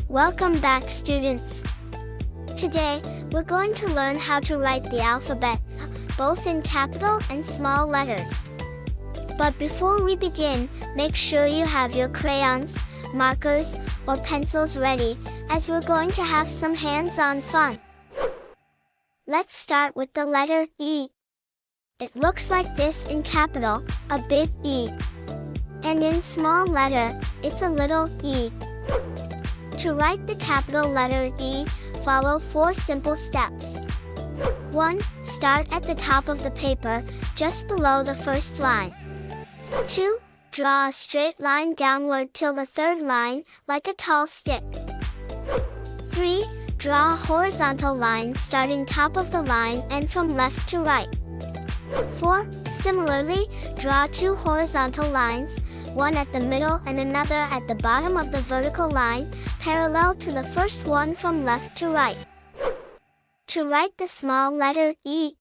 Welcome back, students. Today, we're going to learn how to write the alphabet, both in capital and small letters. But before we begin, make sure you have your crayons, markers, or pencils ready, as we're going to have some hands-on fun. Let's start with the letter E. It looks like this in capital, a big E. And in small letter, it's a little e. To write the capital letter E, follow 4 simple steps. 1. Start at the top of the paper, just below the first line. 2. Draw a straight line downward till the third line, like a tall stick. 3. Draw a horizontal line starting top of the line and from left to right. 4. Similarly, draw 2 horizontal lines, one at the middle and another at the bottom of the vertical line, parallel to the first one from left to right. To write the small letter E.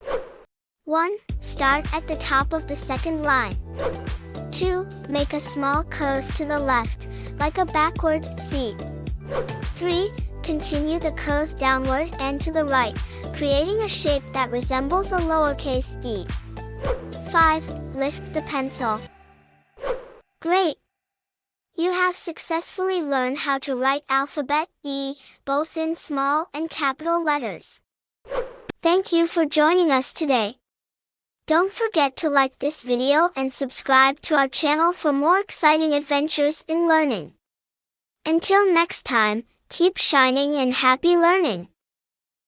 1. Start at the top of the second line. 2. Make a small curve to the left, like a backward C. 3. Continue the curve downward and to the right, creating a shape that resembles a lowercase e. 5. Lift the pencil. Great! You have successfully learned how to write alphabet E, both in small and capital letters. Thank you for joining us today. Don't forget to like this video and subscribe to our channel for more exciting adventures in learning. Until next time, keep shining and happy learning!